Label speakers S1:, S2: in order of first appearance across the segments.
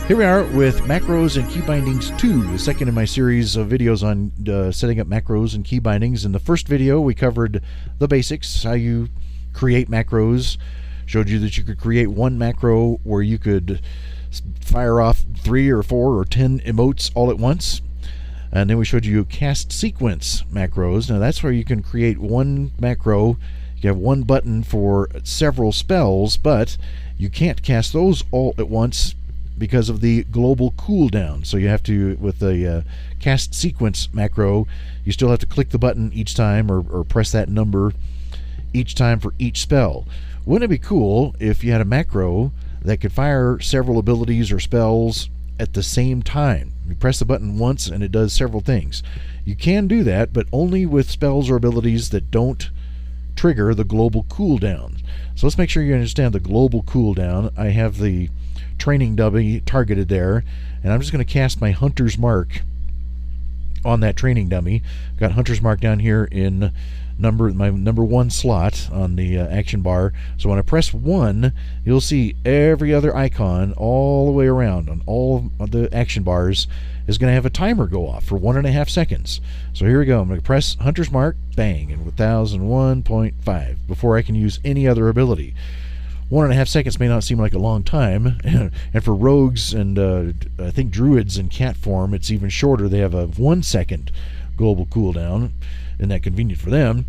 S1: Here we are with Macros and Key Bindings 2, the second in my series of videos on setting up macros and key bindings. In the first video, we covered the basics, how you create macros, showed you that you could create one macro where you could fire off 3 or 4 or 10 emotes all at once. And then we showed you cast sequence macros. Now that's where you can create one macro. You have one button for several spells, but you can't cast those all at once because of the global cooldown. So you have to, with the cast sequence macro, you still have to click the button each time or press that number each time for each spell. Wouldn't it be cool if you had a macro that could fire several abilities or spells at the same time? You press the button once and it does several things. You can do that, but only with spells or abilities that don't trigger the global cooldown. So let's make sure you understand the global cooldown. I have the training dummy targeted there, and I'm just going to cast my Hunter's Mark on that training dummy. Got Hunter's Mark down here in my number 1 slot on the action bar. So when I press 1, you'll see every other icon all the way around on all of the action bars is going to have a timer go off for 1.5 seconds. So here we go. I'm going to press Hunter's Mark, bang, and 1001.5 before I can use any other ability. 1.5 seconds may not seem like a long time, and for rogues and I think druids in cat form, it's even shorter. They have a 1 second global cooldown. Isn't that convenient for them?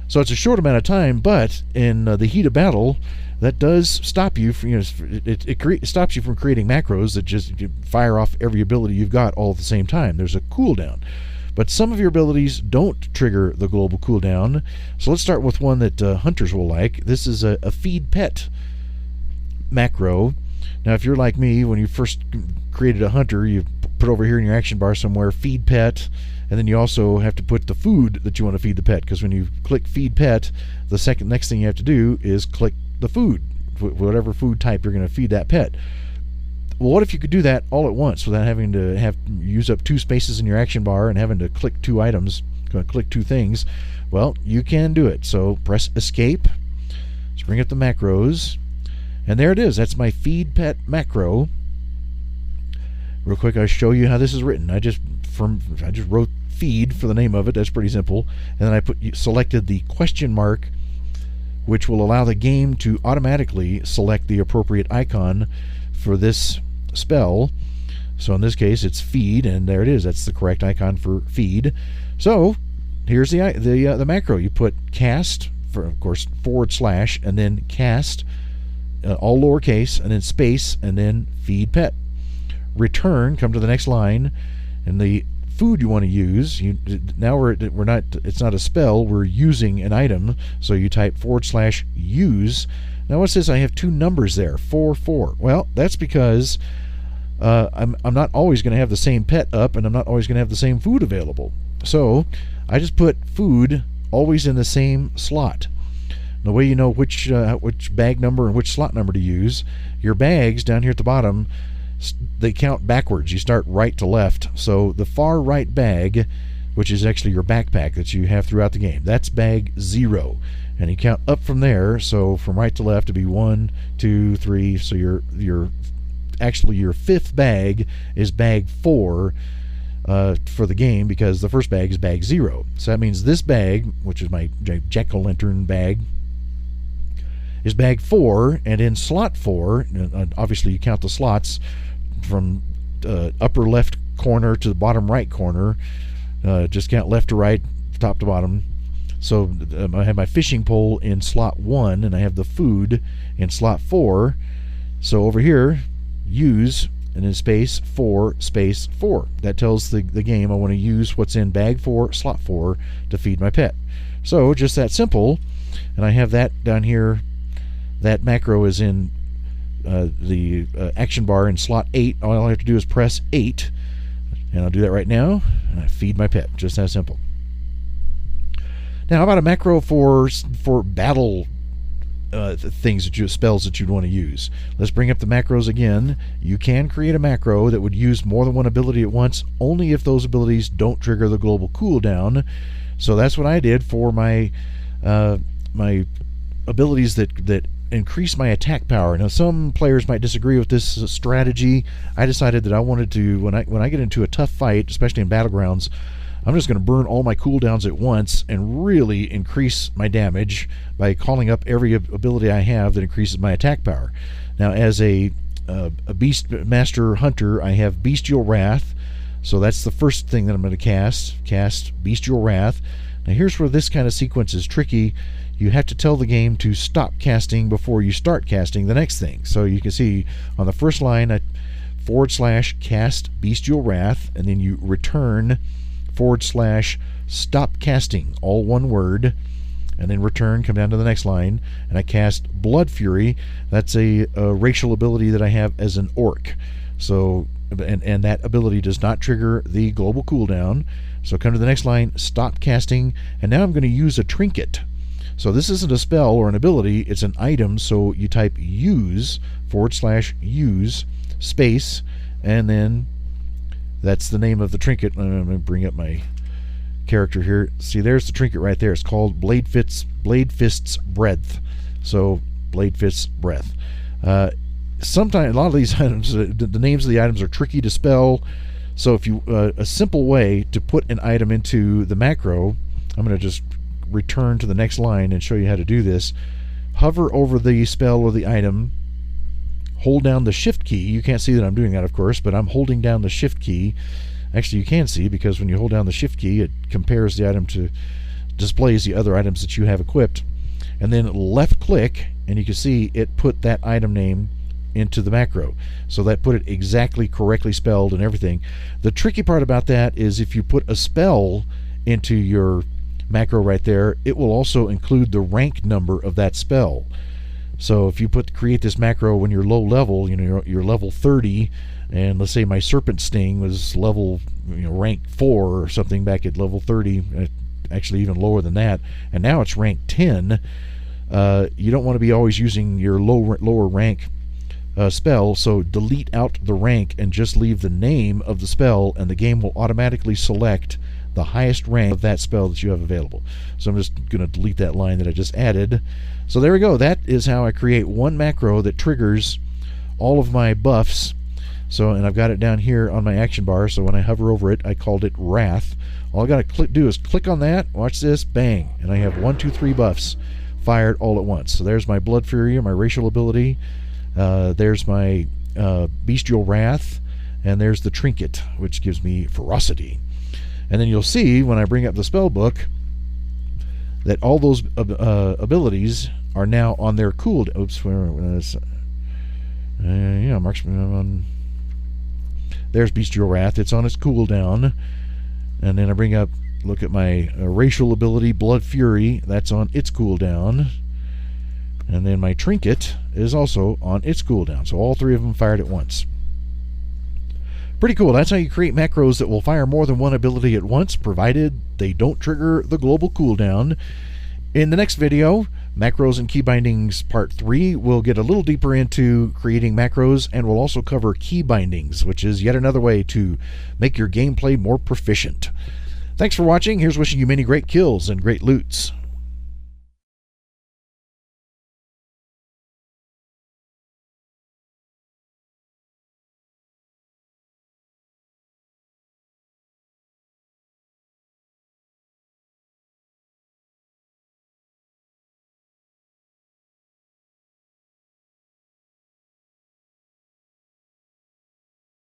S1: So it's a short amount of time, but in the heat of battle, that does stop you from, it stops you from creating macros that just fire off every ability you've got all at the same time. There's a cooldown. But some of your abilities don't trigger the global cooldown. So let's start with one that hunters will like. This is a feed pet macro. Now, if you're like me, when you first created a hunter, you put over here in your action bar somewhere, feed pet, and then you also have to put the food that you want to feed the pet, because when you click feed pet, the next thing you have to do is click the food, whatever food type you're going to feed that pet. Well, what if you could do that all at once without having to use up 2 spaces in your action bar and having to click 2 items, click 2 things? Well, you can do it. So press escape. Let's bring up the macros. And there it is. That's my feed pet macro. Real quick, I'll show you how this is written. I just wrote feed for the name of it. That's pretty simple. And then I selected the question mark, which will allow the game to automatically select the appropriate icon for this spell. So in this case it's feed, and there it is. That's the correct icon for feed. So here's the macro. You put cast, for of course / and then cast, all lowercase, and then space, and then feed pet. Return, come to the next line, and the food you want to use, now it's not a spell, we're using an item, so you type / use. Now what's this? I have 2 numbers there, 4, 4. Well, that's because I'm not always going to have the same pet up, and I'm not always going to have the same food available. So I just put food always in the same slot. The way you know which bag number and which slot number to use, your bags down here at the bottom, they count backwards. You start right to left. So the far right bag, which is actually your backpack that you have throughout the game, that's bag 0. And you count up from there, so from right to left to be 1, 2, 3. So your 5th bag is bag 4 for the game, because the first bag is bag 0. So that means this bag, which is my jack-o'-lantern bag, is bag 4, and in slot 4, obviously you count the slots from upper left corner to the bottom right corner. Just count left to right, top to bottom. So I have my fishing pole in slot 1, and I have the food in slot 4. So over here, use, and then space 4, space 4. That tells the game I want to use what's in bag 4, slot 4 to feed my pet. So just that simple. And I have that down here. That macro is in the action bar in slot 8. All I have to do is press 8, and I'll do that right now, and I feed my pet. Just that simple. Now, how about a macro for battle spells that you'd want to use? Let's bring up the macros again. You can create a macro that would use more than one ability at once, only if those abilities don't trigger the global cooldown. So that's what I did for my my abilities that increase my attack power. Now, some players might disagree with this strategy. I decided that I wanted to, when I get into a tough fight, especially in battlegrounds, I'm just going to burn all my cooldowns at once and really increase my damage by calling up every ability I have that increases my attack power. Now, as a Beast Master Hunter, I have Bestial Wrath, so that's the first thing that I'm going to cast Bestial Wrath. Now, here's where this kind of sequence is tricky. You have to tell the game to stop casting before you start casting the next thing. So you can see on the first line, I / cast Bestial Wrath, and then you return / stop casting, all one word, and then return, come down to the next line, and I cast Blood Fury. That's a racial ability that I have as an orc. So, and that ability does not trigger the global cooldown. So come to the next line, stop casting, and now I'm going to use a trinket. So this isn't a spell or an ability, it's an item, so you type use / use space, and then that's the name of the trinket. I'm going to bring up my character here. See, there's the trinket right there. It's called Blade Fist's Breath. So, Blade Fist's Breath. Sometimes, a lot of these items, the names of the items are tricky to spell. So if you, a simple way to put an item into the macro, I'm going to just return to the next line and show you how to do this. Hover over the spell or the item, hold down the shift key. You can't see that I'm doing that, of course, but I'm holding down the shift key. Actually, you can see, because when you hold down the shift key, it compares the item to, displays the other items that you have equipped. And then left click, and you can see it put that item name into the macro. So that put it exactly correctly spelled and everything. The tricky part about that is if you put a spell into your macro right there, it will also include the rank number of that spell. So if you create this macro when you're low level, you're level 30, and let's say my Serpent Sting was level, rank 4 or something back at level 30, actually even lower than that, and now it's rank 10. You don't want to be always using your lower rank spell, so delete out the rank and just leave the name of the spell, and the game will automatically select the highest rank of that spell that you have available. So I'm just going to delete that line that I just added. So there we go. That is how I create one macro that triggers all of my buffs. So, and I've got it down here on my action bar, so when I hover over it, I called it Wrath. All I got to do is click on that, watch this, bang, and I have 1, 2, 3 buffs fired all at once. So there's my Blood Fury, my racial ability, there's my Bestial Wrath, and there's the Trinket, which gives me Ferocity. And then you'll see when I bring up the spell book that all those abilities are now on their cooldown. Oops, yeah, marksman on. There's Bestial Wrath. It's on its cooldown. And then I bring up, look at my racial ability, Blood Fury. That's on its cooldown. And then my Trinket is also on its cooldown. So all three of them fired at once. Pretty cool. That's how you create macros that will fire more than one ability at once, provided they don't trigger the global cooldown. In the next video, Macros and Key Bindings Part 3, we'll get a little deeper into creating macros, and we'll also cover key bindings, which is yet another way to make your gameplay more proficient. Thanks for watching. Here's wishing you many great kills and great loots.